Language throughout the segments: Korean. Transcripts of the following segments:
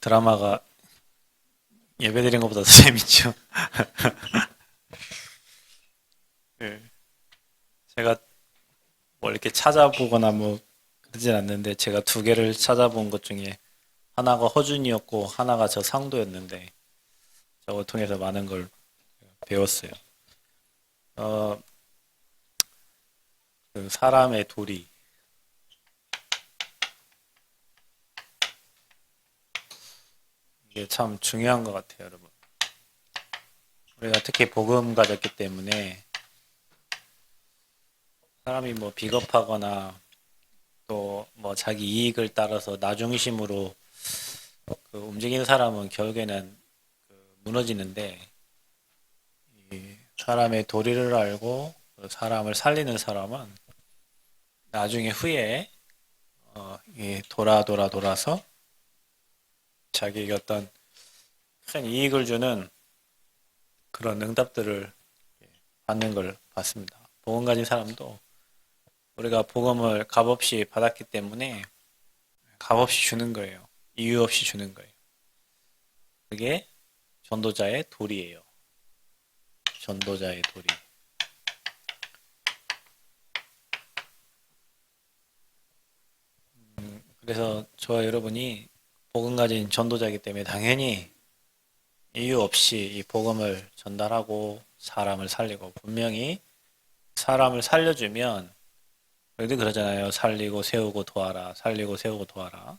드라마가 예배드린 것보다 더 재밌죠. 예. 제가 뭐 이렇게 찾아보거나 뭐 그러진 않는데 제가 두 개를 찾아본 것 중에 하나가 허준이었고 하나가 저 상도였는데 저걸 통해서 많은 걸 배웠어요. 어, 그 사람의 도리. 이게 참 중요한 것 같아요, 여러분. 우리가 특히 복음 가졌기 때문에 사람이 뭐 비겁하거나 또 뭐 자기 이익을 따라서 나중심으로 그 움직이는 사람은 결국에는 무너지는데 이 사람의 도리를 알고 그 사람을 살리는 사람은 나중에 후에 이 돌아서 자기에게 어떤 큰 이익을 주는 그런 응답들을 받는 걸 봤습니다. 복음 가진 사람도 우리가 복음을 값없이 받았기 때문에 값없이 주는 거예요. 이유 없이 주는 거예요. 그게 전도자의 도리예요. 전도자의 도리. 그래서 저와 여러분이 복음 가진 전도자이기 때문에 당연히 이유 없이 이 복음을 전달하고 사람을 살리고 분명히 사람을 살려주면 우리도 그러잖아요. 살리고 세우고 도와라. 살리고 세우고 도와라.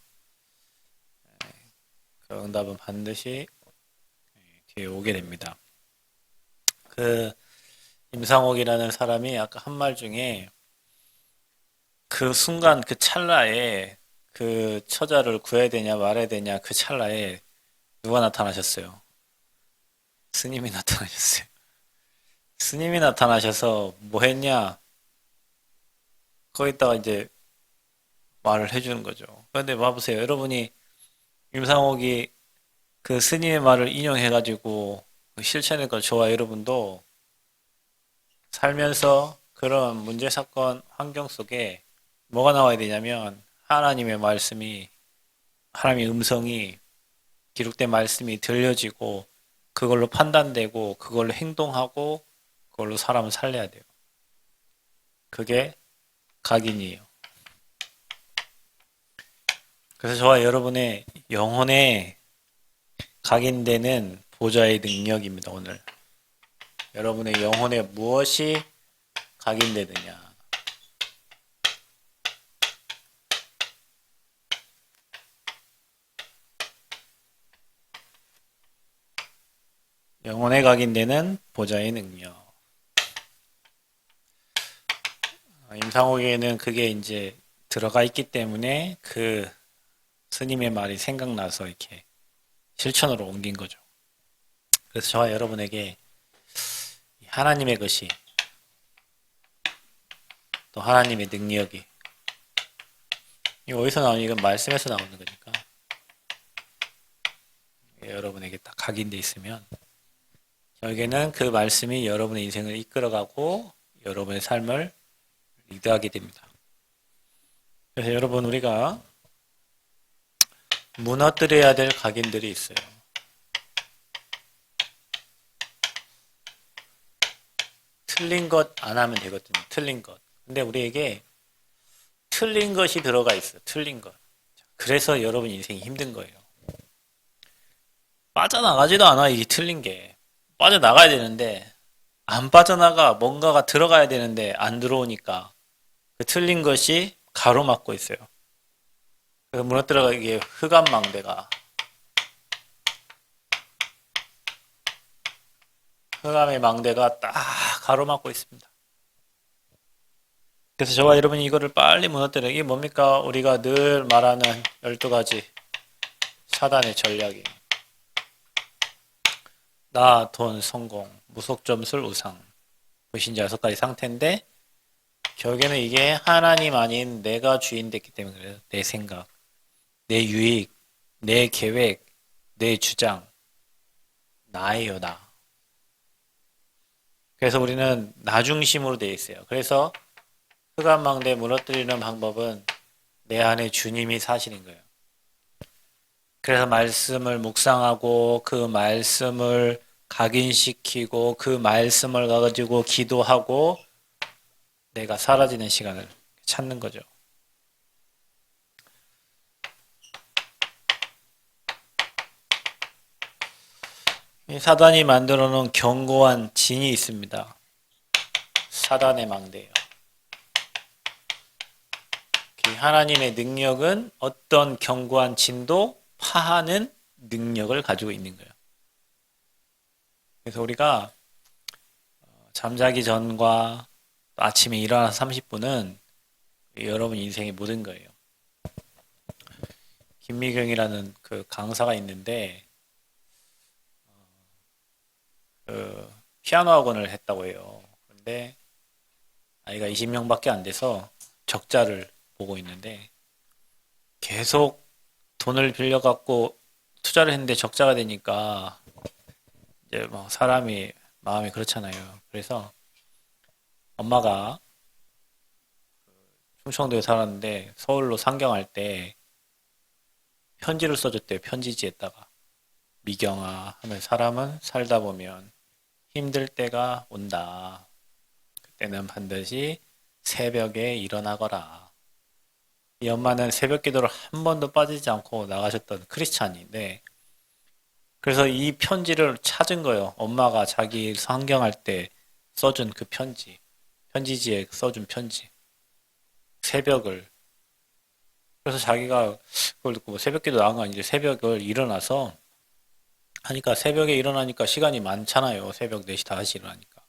그 응답은 반드시 뒤에 오게 됩니다. 그 임상옥이라는 사람이 아까 한 말 중에 그 순간 그 찰나에 그 처자를 구해야 되냐 말아야 되냐 그 찰나에 누가 나타나셨어요? 스님이 나타나셨어요. 스님이 나타나셔서 뭐 했냐? 거기다가 이제 말을 해주는 거죠. 그런데 봐보세요. 여러분이 임상옥이 그 스님의 말을 인용해가지고 실천할 걸 저와 여러분도 살면서 그런 문제, 사건, 환경 속에 뭐가 나와야 되냐면 하나님의 말씀이, 하나님의 음성이 기록된 말씀이 들려지고 그걸로 판단되고 그걸로 행동하고 그걸로 사람을 살려야 돼요. 그게 각인이에요. 그래서 저와 여러분의 영혼에 각인되는 보좌의 능력입니다, 오늘. 여러분의 영혼에 무엇이 각인되느냐. 영혼에 각인되는 보좌의 능력. 임상옥에는 그게 이제 들어가 있기 때문에 그 스님의 말이 생각나서 이렇게 실천으로 옮긴 거죠. 그래서 저와 여러분에게 하나님의 것이 또 하나님의 능력이 이 어디서 나오니? 이건 말씀에서 나오는 거니까 여러분에게 딱 각인돼 있으면 저에게는 그 말씀이 여러분의 인생을 이끌어가고 여러분의 삶을 리드하게 됩니다. 그래서 여러분 우리가 무너뜨려야 될 각인들이 있어요. 틀린 것 안 하면 되거든요. 틀린 것. 근데 우리에게 틀린 것이 들어가 있어요. 틀린 것. 그래서 여러분 인생이 힘든 거예요. 빠져나가지도 않아, 이게 틀린 게. 빠져나가야 되는데, 안 빠져나가, 뭔가가 들어가야 되는데, 안 들어오니까, 그 틀린 것이 가로막고 있어요. 그 무너뜨려가기에 흑암망대가, 흑암의 망대가 딱 가로막고 있습니다. 그래서 저와 여러분이 이거를 빨리 무너뜨려. 이게 뭡니까? 우리가 늘 말하는 12가지 사단의 전략이. 나, 돈, 성공, 무속점술, 우상. 불신자 6가지 상태인데, 결국에는 이게 하나님 아닌 내가 주인 됐기 때문에 그래요. 내 생각, 내 유익, 내 계획, 내 주장, 나예요, 나. 그래서 우리는 나 중심으로 되어 있어요. 그래서 흑암망대 무너뜨리는 방법은 내 안에 주님이 사시는 거예요. 그래서 말씀을 묵상하고 그 말씀을 각인시키고 그 말씀을 가지고 기도하고 내가 사라지는 시간을 찾는 거죠. 이 사단이 만들어 놓은 견고한 진이 있습니다. 사단의 망대예요. 하나님의 능력은 어떤 견고한 진도 파하는 능력을 가지고 있는 거예요. 그래서 우리가 잠자기 전과 아침에 일어나서 30분은 여러분 인생의 모든 거예요. 김미경이라는 그 강사가 있는데 그 피아노 학원을 했다고 해요. 근데 아이가 20명밖에 안 돼서 적자를 보고 있는데 계속 돈을 빌려갖고 투자를 했는데 적자가 되니까 이제 뭐 사람이 마음이 그렇잖아요. 그래서 엄마가 충청도에 살았는데 서울로 상경할 때 편지를 써줬대요. 편지지에다가 미경아 하면 사람은 살다 보면 힘들 때가 온다. 그때는 반드시 새벽에 일어나거라. 이 엄마는 새벽 기도를 한 번도 빠지지 않고 나가셨던 크리스찬인데 그래서 이 편지를 찾은 거예요. 엄마가 자기 상경할 때 써준 그 편지. 편지지에 써준 편지. 새벽을. 그래서 자기가 그걸 듣고 뭐 새벽 기도 나간 거 아니지. 새벽을 일어나서 하니까 새벽에 일어나니까 시간이 많잖아요. 새벽 4시, 5시 일어나니까.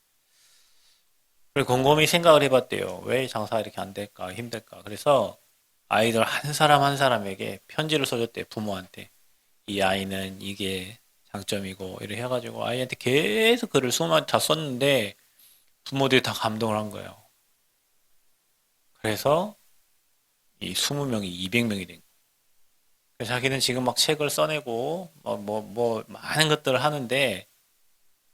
그리고 곰곰이 생각을 해봤대요. 왜 장사가 이렇게 안 될까? 힘들까? 그래서 아이들 한 사람 한 사람에게 편지를 써줬대요. 부모한테. 이 아이는 이게 장점이고 이렇게 해가지고 아이한테 계속 글을 20마디 다 썼는데 부모들이 다 감동을 한 거예요. 그래서 이 20명이 200명이 된 거예요. 그래서 자기는 지금 막 책을 써내고 많은 것들을 하는데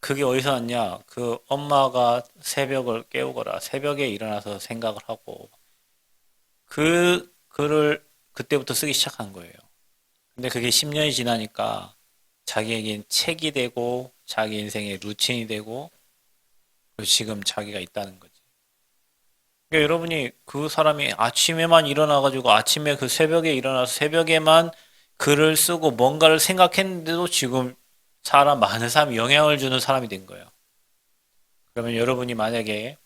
그게 어디서 왔냐? 그 엄마가 새벽을 깨우거라. 새벽에 일어나서 생각을 하고 그 글을 그때부터 쓰기 시작한 거예요. 근데 그게 10년이 지나니까 자기에겐 책이 되고 자기 인생의 루틴이 되고 그리고 지금 자기가 있다는 거지. 그러니까 여러분이 그 사람이 아침에만 일어나가지고 아침에 그 새벽에 일어나서 새벽에만 글을 쓰고 뭔가를 생각했는데도 지금 많은 사람이 영향을 주는 사람이 된 거예요. 그러면 여러분이 만약에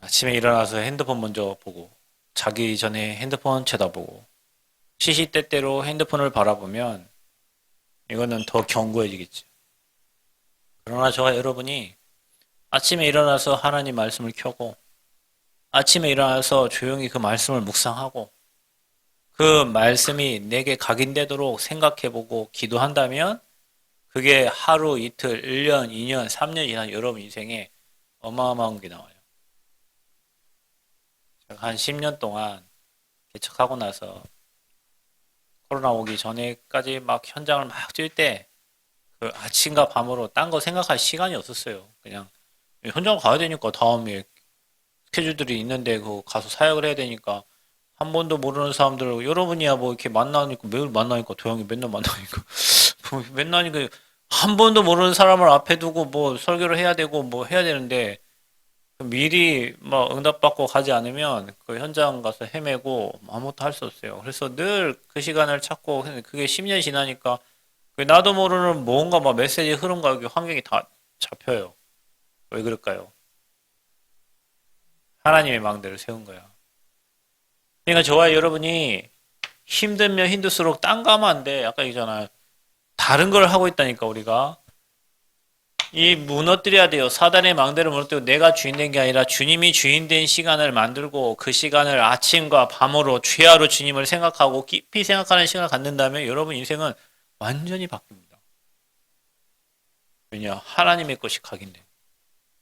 아침에 일어나서 핸드폰 먼저 보고 자기 전에 핸드폰 쳐다보고 시시때때로 핸드폰을 바라보면 이거는 더 견고해지겠죠. 그러나 저와 여러분이 아침에 일어나서 하나님 말씀을 켜고 아침에 일어나서 조용히 그 말씀을 묵상하고 그 말씀이 내게 각인되도록 생각해보고 기도한다면 그게 하루, 이틀, 1년, 2년, 3년 지난 여러분 인생에 어마어마한 게 나와요. 제가 한 10년 동안 개척하고 나서 코로나 오기 전에까지 막 현장을 막 뛸 때 그 아침과 밤으로 딴 거 생각할 시간이 없었어요. 그냥 현장 가야 되니까 다음에 스케줄들이 있는데 그 가서 사역을 해야 되니까 한 번도 모르는 사람들 여러분이야 뭐 이렇게 만나니까 매일 만나니까 도영이 맨날 만나니까 뭐 맨날 한 번도 모르는 사람을 앞에 두고 뭐 설교를 해야 되고 뭐 해야 되는데 미리 막 응답받고 가지 않으면 그 현장 가서 헤매고 아무것도 할 수 없어요. 그래서 늘 그 시간을 찾고 그게 10년 지나니까 나도 모르는 뭔가 막 메시지 흐름과 여기 환경이 다 잡혀요. 왜 그럴까요? 하나님의 망대를 세운 거야. 그러니까 저와 여러분이 힘들면 힘들수록 딴 거 하면 안 돼. 아까 얘기잖아요. 다른 걸 하고 있다니까 우리가. 이 무너뜨려야 돼요. 사단의 망대를 무너뜨리고 내가 주인 된 게 아니라 주님이 주인 된 시간을 만들고 그 시간을 아침과 밤으로 죄하로 주님을 생각하고 깊이 생각하는 시간을 갖는다면 여러분 인생은 완전히 바뀝니다. 왜냐? 하나님의 것이 각인돼.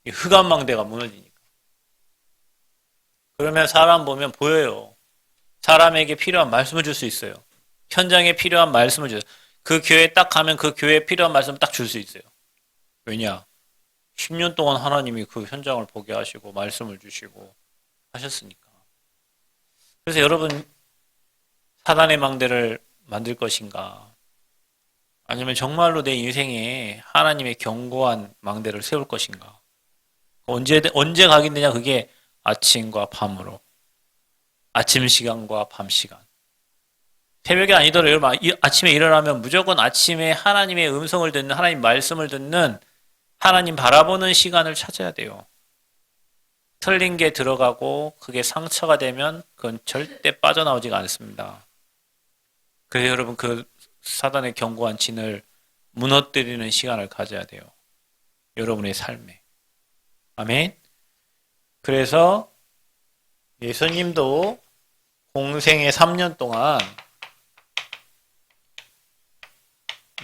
이 흑암 망대가 무너지니까. 그러면 사람 보면 보여요. 사람에게 필요한 말씀을 줄 수 있어요. 현장에 필요한 말씀을 줘요. 그 교회에 딱 가면 그 교회에 필요한 말씀을 딱 줄 수 있어요. 왜냐? 10년 동안 하나님이 그 현장을 보게 하시고 말씀을 주시고 하셨으니까. 그래서 여러분 사단의 망대를 만들 것인가? 아니면 정말로 내 인생에 하나님의 견고한 망대를 세울 것인가? 언제 각인되냐? 그게 아침과 밤으로. 아침 시간과 밤 시간. 새벽이 아니더라도 여러분, 아침에 일어나면 무조건 아침에 하나님의 음성을 듣는, 하나님 말씀을 듣는, 하나님 바라보는 시간을 찾아야 돼요. 틀린 게 들어가고 그게 상처가 되면 그건 절대 빠져나오지가 않습니다. 그래서 여러분 그 사단의 견고한 진을 무너뜨리는 시간을 가져야 돼요. 여러분의 삶에. 아멘. 그래서 예수님도 공생의 3년 동안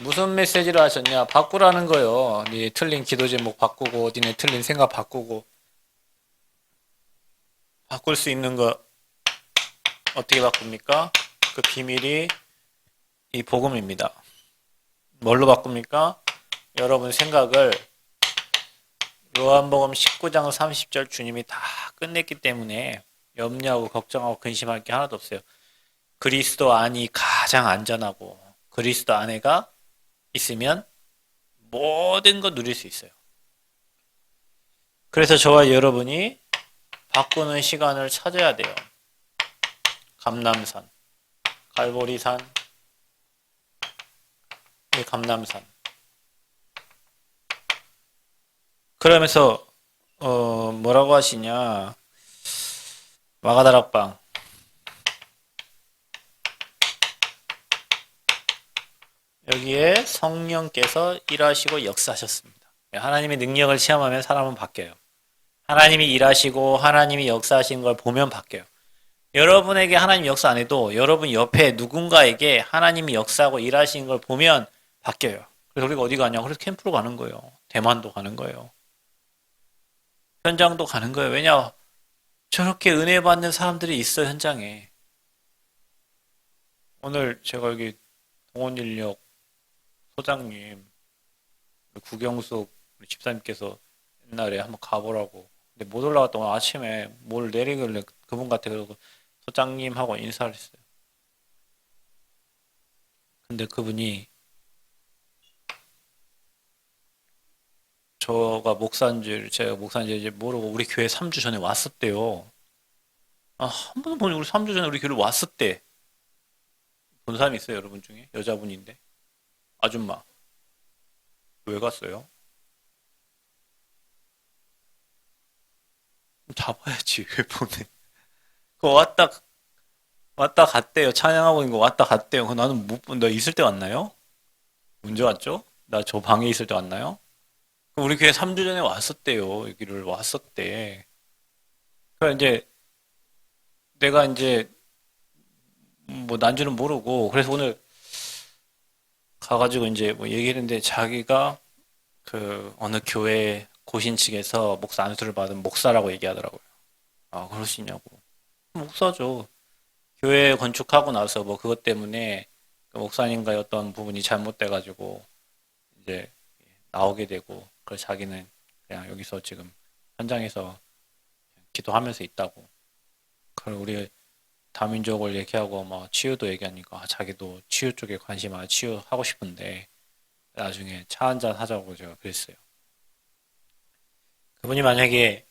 무슨 메시지를 하셨냐? 바꾸라는 거예요. 네 틀린 기도 제목 바꾸고, 니네 틀린 생각 바꾸고, 바꿀 수 있는 거 어떻게 바꿉니까? 그 비밀이 이 복음입니다. 뭘로 바꿉니까? 여러분 생각을 요한복음 19장 30절 주님이 다 끝냈기 때문에 염려하고 걱정하고 근심할 게 하나도 없어요. 그리스도 안이 가장 안전하고 그리스도 안에가 있으면 모든 거 누릴 수 있어요. 그래서 저와 여러분이 바꾸는 시간을 찾아야 돼요. 감람산, 갈보리산, 감람산. 그러면서 뭐라고 하시냐? 마가다락방. 여기에 성령께서 일하시고 역사하셨습니다. 하나님의 능력을 체험하면 사람은 바뀌어요. 하나님이 일하시고 하나님이 역사하시는 걸 보면 바뀌어요. 여러분에게 하나님 역사 안 해도 여러분 옆에 누군가에게 하나님이 역사하고 일하시는 걸 보면 바뀌어요. 그래서 우리가 어디 가냐? 그래서 캠프로 가는 거예요. 대만도 가는 거예요. 현장도 가는 거예요. 왜냐? 저렇게 은혜 받는 사람들이 있어, 현장에. 오늘 제가 여기 동원인력 소장님, 구경숙 집사님께서 옛날에 한번 가보라고. 근데 못 올라갔다 오늘 아침에 뭘 내리길래 그분 같아. 그러고 소장님하고 인사를 했어요. 근데 그분이 제가 목사인 줄 모르고 우리 교회 3주 전에 왔었대요. 아, 한 번도 보니 우리 3주 전에 우리 교회를 왔었대. 본 사람이 있어요, 여러분 중에? 여자분인데. 아줌마. 왜 갔어요? 잡아야지, 왜 보내. 그거 왔다 갔대요. 찬양하고 있는 거 왔다 갔대요. 그거 나는 못 본, 나 있을 때 왔나요? 언제 왔죠? 나 저 방에 있을 때 왔나요? 우리 교회 3주 전에 왔었대요. 여기를 왔었대. 그러니까 이제 내가 이제 뭐 난지는 모르고 그래서 오늘 가가지고 이제 뭐 얘기했는데 자기가 그 어느 교회 고신 측에서 목사 안수를 받은 목사라고 얘기하더라고요. 아, 그러시냐고. 목사죠. 교회 건축하고 나서 뭐 그것 때문에 그 목사님과의 어떤 부분이 잘못돼가지고 이제 나오게 되고 그래서 자기는 그냥 여기서 지금 현장에서 기도하면서 있다고. 그리고 우리 다민족을 얘기하고 뭐 치유도 얘기하니까 자기도 치유 쪽에 관심 많아 치유하고 싶은데 나중에 차 한잔 하자고 제가 그랬어요. 그분이 만약에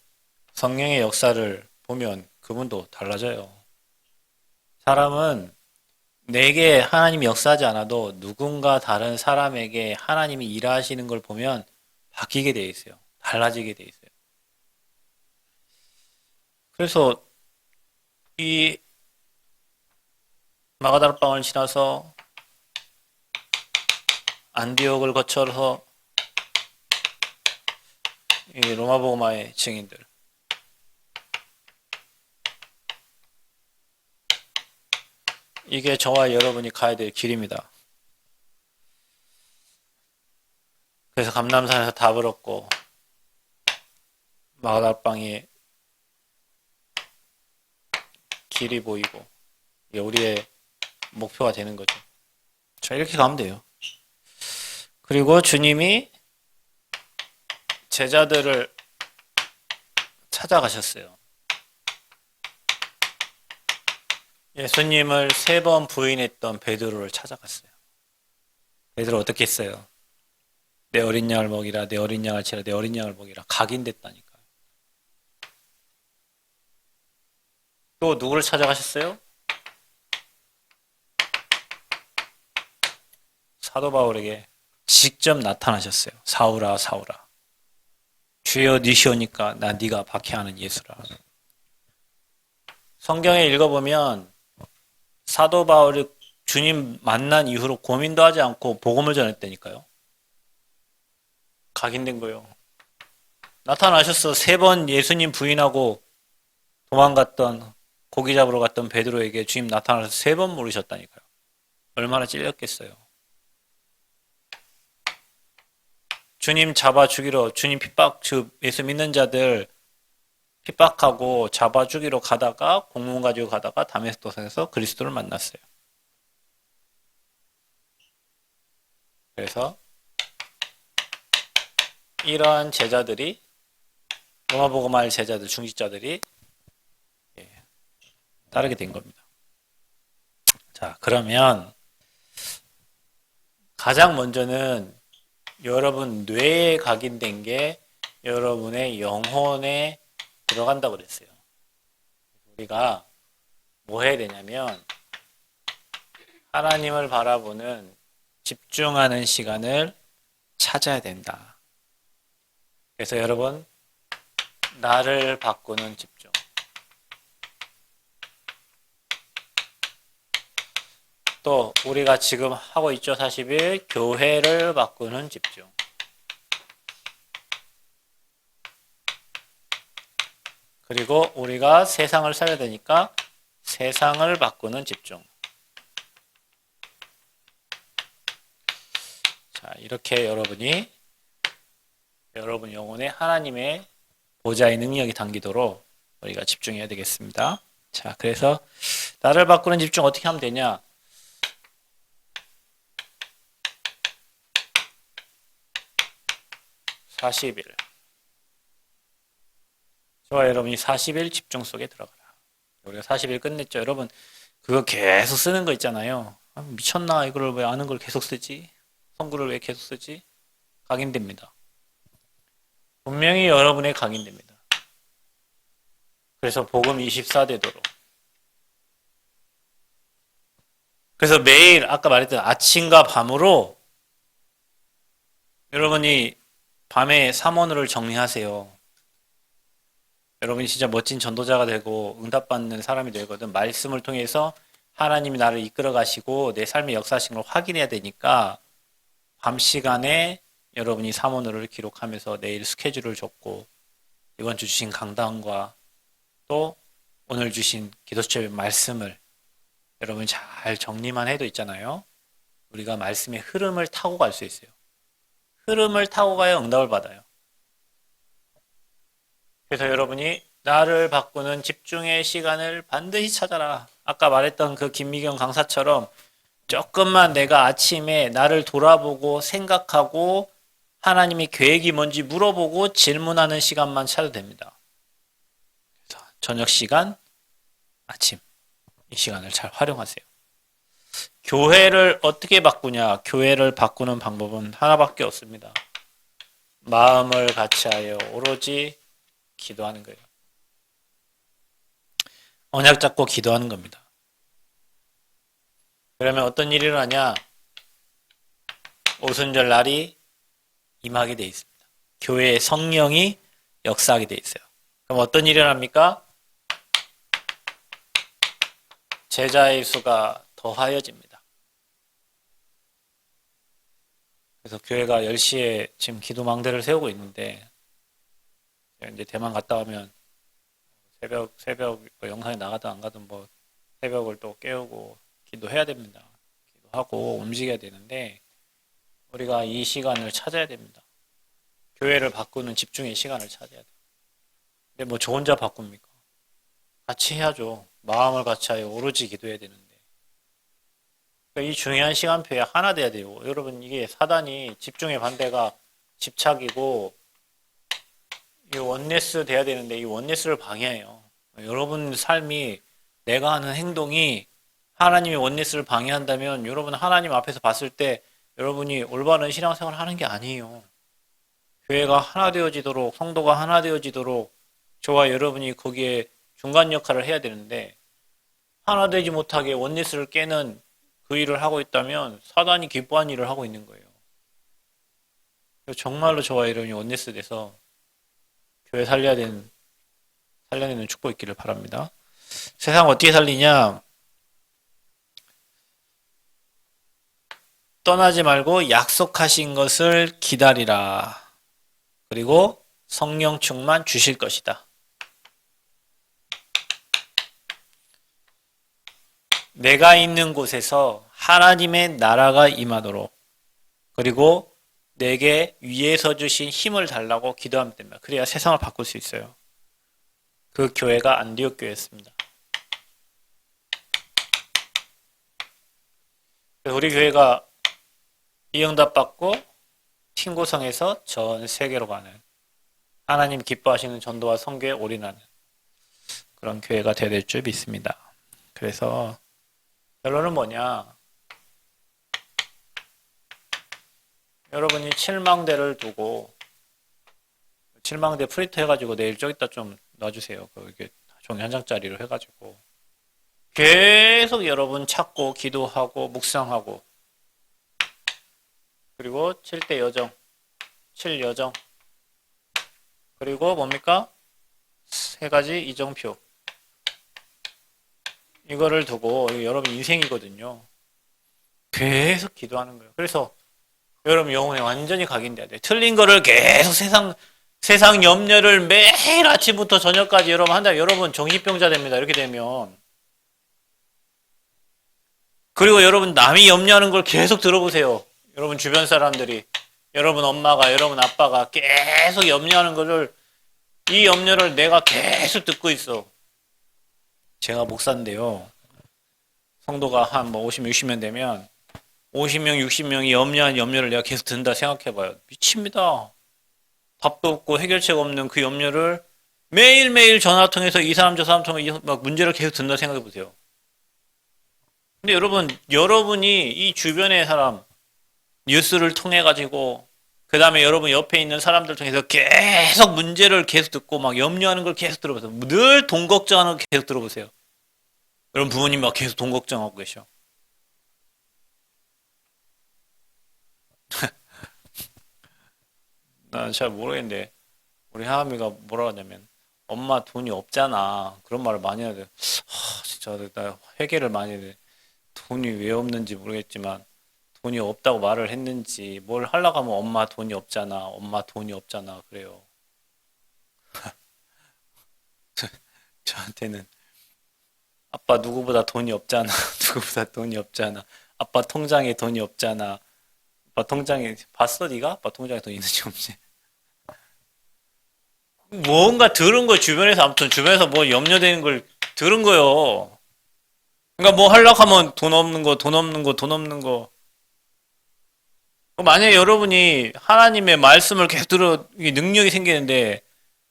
성령의 역사를 보면 그분도 달라져요. 사람은 내게 하나님이 역사하지 않아도 누군가 다른 사람에게 하나님이 일하시는 걸 보면 바뀌게 돼 있어요. 달라지게 돼 있어요. 그래서 이 마가다락방을 지나서 안디옥을 거쳐서 이 로마복음화의 증인들 이게 저와 여러분이 가야 될 길입니다. 그래서 감람산에서 답을 얻고 마가다락방이 길이 보이고 이게 우리의 목표가 되는 거죠. 자, 이렇게 가면 돼요. 그리고 주님이 제자들을 찾아가셨어요. 예수님을 3번 부인했던 베드로를 찾아갔어요. 베드로 어떻게 했어요? 내 어린 양을 먹이라, 내 어린 양을 치라, 내 어린 양을 먹이라. 각인됐다니까요. 또 누구를 찾아가셨어요? 사도 바울에게 직접 나타나셨어요. 사울아, 사울아. 주여 니시오니까 나 네가 박해하는 예수라. 성경에 읽어보면 사도 바울이 주님 만난 이후로 고민도 하지 않고 복음을 전했다니까요. 각인된 거예요. 나타나셨어. 3번 예수님 부인하고 도망갔던 고기 잡으러 갔던 베드로에게 주님 나타나서 3번 물으셨다니까요. 얼마나 찔렸겠어요. 주님 잡아 죽이러 주님 핍박 예수 믿는 자들 핍박하고 잡아 죽이러 가다가 공문 가지고 가다가 다메스코스에서 그리스도를 만났어요. 그래서 이러한 제자들이 로마복음할 제자들 중직자들이 따르게 된 겁니다. 자, 그러면 가장 먼저는 여러분 뇌에 각인된 게 여러분의 영혼에 들어간다고 그랬어요. 우리가 뭐 해야 되냐면 하나님을 바라보는 집중하는 시간을 찾아야 된다. 그래서 여러분 나를 바꾸는 집중. 또 우리가 지금 하고 있죠. 40일 교회를 바꾸는 집중. 그리고 우리가 세상을 살아야 되니까 세상을 바꾸는 집중. 자, 이렇게 여러분이 여러분 영혼에 하나님의 보좌의 능력이 담기도록 우리가 집중해야 되겠습니다. 자, 그래서 나를 바꾸는 집중 어떻게 하면 되냐? (40일) 저와 여러분이 40일 집중 속에 들어가라. 우리가 40일 끝냈죠. 여러분 그거 계속 쓰는 거 있잖아요. 아, 미쳤나? 이걸 왜 아는 걸 계속 쓰지? 성구를 왜 계속 쓰지? 각인됩니다. 분명히 여러분의 각인됩니다. 그래서 복음 24 되도록. 그래서 매일 아까 말했던 아침과 밤으로 여러분이 밤에 삼원을 정리하세요. 여러분이 진짜 멋진 전도자가 되고 응답받는 사람이 되거든. 말씀을 통해서 하나님이 나를 이끌어 가시고 내 삶의 역사하신 걸 확인해야 되니까 밤 시간에 여러분이 삼원을 기록하면서 내일 스케줄을 적고 이번 주 주신 강단과 또 오늘 주신 기도수첩의 말씀을 여러분이 잘 정리만 해도 있잖아요. 우리가 말씀의 흐름을 타고 갈 수 있어요. 흐름을 타고 가야 응답을 받아요. 그래서 여러분이 나를 바꾸는 집중의 시간을 반드시 찾아라. 아까 말했던 그 김미경 강사처럼 조금만 내가 아침에 나를 돌아보고 생각하고 하나님의 계획이 뭔지 물어보고 질문하는 시간만 찾아도 됩니다. 그래서 저녁 시간, 아침 이 시간을 잘 활용하세요. 교회를 어떻게 바꾸냐? 교회를 바꾸는 방법은 하나밖에 없습니다. 마음을 같이하여 오로지 기도하는 거예요. 언약 잡고 기도하는 겁니다. 그러면 어떤 일이 일어나냐? 오순절 날이 임하게 돼 있습니다. 교회의 성령이 역사하게 돼 있어요. 그럼 어떤 일이 일어납니까? 제자의 수가 더하여집니다. 그래서 교회가 10시에 지금 기도망대를 세우고 있는데 이제 대만 갔다 오면 새벽 영상에 나가든 안 가든 뭐 새벽을 또 깨우고 기도해야 됩니다. 기도하고 움직여야 되는데 우리가 이 시간을 찾아야 됩니다. 교회를 바꾸는 집중의 시간을 찾아야 돼요. 근데 뭐 저 혼자 바꿉니까? 같이 해야죠. 마음을 같이 하여 오로지 기도해야 되는데 이 중요한 시간표에 하나 돼야 돼요. 여러분 이게 사단이 집중의 반대가 집착이고 이 원네스 돼야 되는데 이 원네스를 방해해요. 여러분 삶이 내가 하는 행동이 하나님의 원리스를 방해한다면 여러분 하나님 앞에서 봤을 때 여러분이 올바른 신앙생활을 하는 게 아니에요. 교회가 하나 되어지도록 성도가 하나 되어지도록 저와 여러분이 거기에 중간 역할을 해야 되는데 하나 되지 못하게 원리스를 깨는 그 일을 하고 있다면 사단이 기뻐한 일을 하고 있는 거예요. 정말로 저와 여러분이 원리스 돼서 교회 살려내는 축복 있기를 바랍니다. 세상 어떻게 살리냐? 떠나지 말고 약속하신 것을 기다리라. 그리고 성령 충만 주실 것이다. 내가 있는 곳에서 하나님의 나라가 임하도록 그리고 내게 위에서 주신 힘을 달라고 기도하면 됩니다. 그래야 세상을 바꿀 수 있어요. 그 교회가 안디옥 교회였습니다. 우리 교회가 이응답 받고 팀고성에서 전 세계로 가는 하나님 기뻐하시는 전도와 선교에 올인하는 그런 교회가 되어야 될 줄 믿습니다. 그래서 결론은 뭐냐? 여러분이 칠망대를 두고 칠망대 프린트 해가지고 내일 저기다 좀 놔주세요. 이게 종이 한 장짜리로 해가지고 계속 여러분 찾고 기도하고 묵상하고 그리고 7대 여정 7여정 그리고 뭡니까? 세 가지 이정표 이거를 두고 여러분 인생이거든요. 계속 기도하는 거예요. 그래서 여러분 영혼에 완전히 각인돼야 돼. 틀린 거를 계속 세상 염려를 매일 아침부터 저녁까지 여러분 한다. 여러분 정신병자 됩니다. 이렇게 되면. 그리고 여러분 남이 염려하는 걸 계속 들어보세요. 여러분 주변 사람들이 여러분 엄마가 여러분 아빠가 계속 염려하는 거를 이 염려를 내가 계속 듣고 있어. 제가 목사인데요. 성도가 한 50명, 60명 되면 50명, 60명이 염려한 염려를 내가 계속 든다 생각해봐요. 미칩니다. 답도 없고 해결책 없는 그 염려를 매일매일 전화 통해서 이 사람 저 사람 통해서 막 문제를 계속 든다 생각해보세요. 근데 여러분이 이 주변의 사람 뉴스를 통해 가지고 그 다음에 여러분 옆에 있는 사람들 통해서 계속 문제를 계속 듣고 막 염려하는 걸 계속 들어보세요. 늘 돈 걱정하는 걸 계속 들어보세요. 여러분 부모님 막 계속 돈 걱정하고 계셔. 난 잘 모르겠는데 우리 하람이가 뭐라 하냐면 엄마 돈이 없잖아. 그런 말을 많이 해야 돼. 진짜 나 회개를 많이 해. 돈이 왜 없는지 모르겠지만 돈이 없다고 말을 했는지 뭘 하려고 하면 엄마 돈이 없잖아. 엄마 돈이 없잖아. 그래요. 저한테는 아빠 누구보다 돈이 없잖아. 누구보다 돈이 없잖아. 아빠 통장에 돈이 없잖아. 아빠 통장에 봤어 네가? 아빠 통장에 돈 있는지 없지? 뭔가 들은 거 주변에서 아무튼 주변에서 뭐 염려되는 걸 들은 거요. 그러니까 뭐 하려고 하면 돈 없는 거, 돈 없는 거, 돈 없는 거. 만약에 여러분이 하나님의 말씀을 계속 능력이 생기는데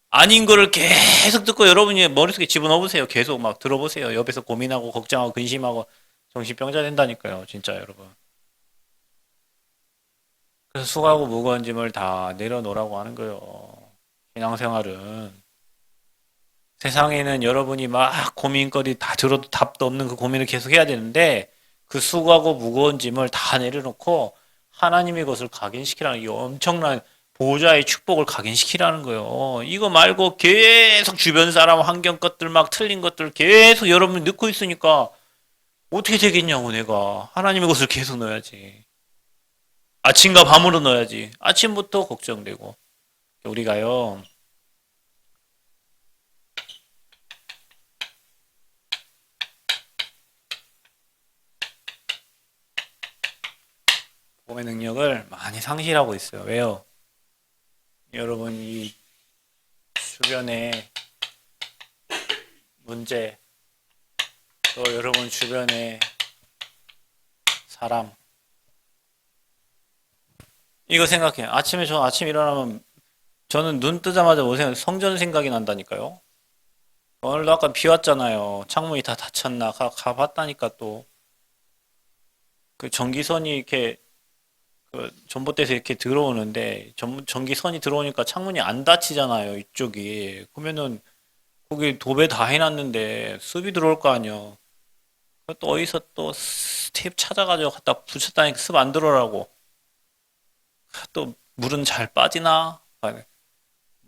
아닌 거를 계속 듣고 여러분이 머릿속에 집어넣어 보세요. 계속 막 들어보세요. 옆에서 고민하고 걱정하고 근심하고 정신병자 된다니까요. 진짜 여러분. 그래서 수고하고 무거운 짐을 다 내려놓으라고 하는 거예요. 신앙생활은. 세상에는 여러분이 막 고민거리 다 들어도 답도 없는 그 고민을 계속 해야 되는데 그 수고하고 무거운 짐을 다 내려놓고 하나님의 것을 각인시키라는 이 엄청난 보호자의 축복을 각인시키라는 거예요. 이거 말고 계속 주변 사람 환경 것들 막 틀린 것들 계속 여러분이 넣고 있으니까 어떻게 되겠냐고 내가. 하나님의 것을 계속 넣어야지. 아침과 밤으로 넣어야지. 아침부터 걱정되고. 우리가요. 복음의 능력을 많이 상실하고 있어요. 왜요? 여러분 이 주변에 문제 또 여러분 주변에 사람 이거 생각해요. 아침 일어나면 저는 눈 뜨자마자 뭐 성전 생각이 난다니까요. 오늘도 아까 비 왔잖아요. 창문이 다 닫혔나 가봤다니까 또 그 전기선이 이렇게 그 전봇대에서 이렇게 들어오는데 전기선이 들어오니까 창문이 안 닫히잖아요. 이쪽이 그러면은 거기 도배 다 해놨는데 습이 들어올 거 아니야. 또 어디서 또 스텝 찾아가지고 갖다 붙였다니까 습 안 들어오라고. 또 물은 잘 빠지나?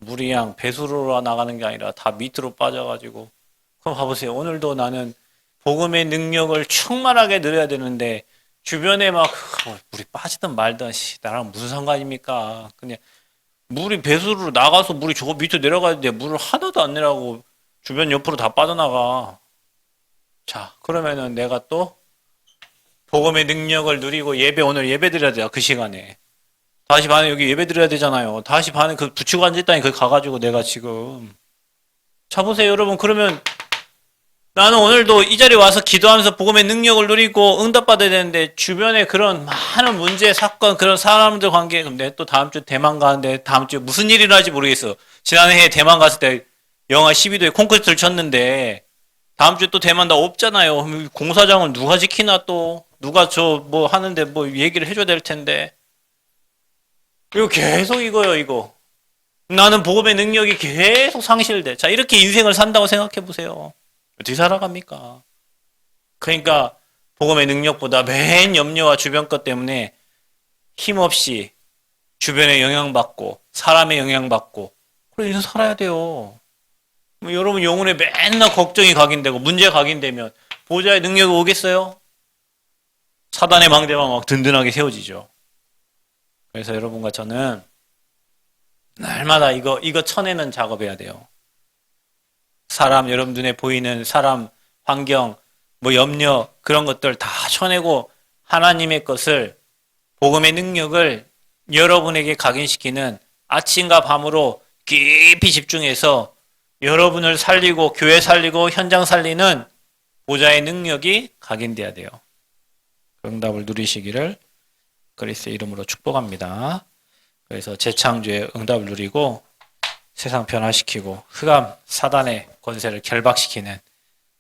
물이 그냥 배수로로 나가는 게 아니라 다 밑으로 빠져가지고. 그럼 봐보세요. 오늘도 나는 복음의 능력을 충만하게 누려야 되는데 주변에 막 물이 빠지든 말든 나랑 무슨 상관입니까? 그냥 물이 배수로로 나가서 물이 저 밑으로 내려가야 돼. 물을 하나도 안 내라고 주변 옆으로 다 빠져나가. 자, 그러면은 내가 또 복음의 능력을 누리고 오늘 예배 드려야 돼요. 그 시간에. 다시 반에 여기 예배 드려야 되잖아요. 다시 반에 그 붙이고 앉았다니 거기 가가지고 내가 지금. 자, 보세요, 여러분. 그러면 나는 오늘도 이 자리에 와서 기도하면서 복음의 능력을 누리고 응답받아야 되는데 주변에 그런 많은 문제, 사건, 그런 사람들 관계, 그럼 내가 또 다음 주 대만 가는데 다음 주에 무슨 일이 일어날지 모르겠어. 지난해 대만 갔을 때 영하 12도에 콘크리트를 쳤는데 다음 주에 또 대만 나 없잖아요. 그럼 공사장을 누가 지키나 또 누가 저 뭐 하는데 뭐 얘기를 해줘야 될 텐데 이거 계속 이거요 이거. 나는 복음의 능력이 계속 상실돼. 자 이렇게 인생을 산다고 생각해 보세요. 어떻게 살아갑니까? 그러니까 복음의 능력보다 맨 염려와 주변 것 때문에 힘없이 주변에 영향받고 사람의 영향받고 그래 인생 살아야 돼요. 뭐 여러분 영혼에 맨날 걱정이 각인되고 문제 각인되면 보좌의 능력이 오겠어요? 사단의 망대만 막 든든하게 세워지죠. 그래서 여러분과 저는 날마다 이거 쳐내는 작업해야 돼요. 사람, 여러분 눈에 보이는 사람, 환경, 뭐 염려, 그런 것들 다 쳐내고 하나님의 것을, 복음의 능력을 여러분에게 각인시키는 아침과 밤으로 깊이 집중해서 여러분을 살리고 교회 살리고 현장 살리는 보좌의 능력이 각인돼야 돼요. 그 응답을 누리시기를 그리스도의 이름으로 축복합니다. 그래서 재창조의 응답을 누리고 세상 변화시키고 흑암 사단의 권세를 결박시키는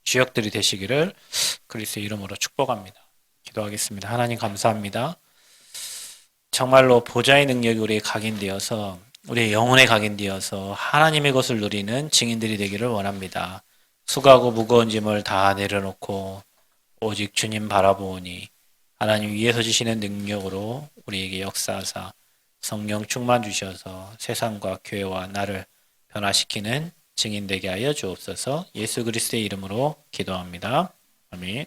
주역들이 되시기를 그리스도의 이름으로 축복합니다. 기도하겠습니다. 하나님 감사합니다. 정말로 보좌의 능력이 우리에 각인되어서 우리의 영혼에 각인되어서 하나님의 것을 누리는 증인들이 되기를 원합니다. 수고하고 무거운 짐을 다 내려놓고 오직 주님 바라보니 하나님 위에서 주시는 능력으로 우리에게 역사하사 성령 충만 주셔서 세상과 교회와 나를 변화시키는 증인 되게 하여 주옵소서. 예수 그리스도의 이름으로 기도합니다. 아멘.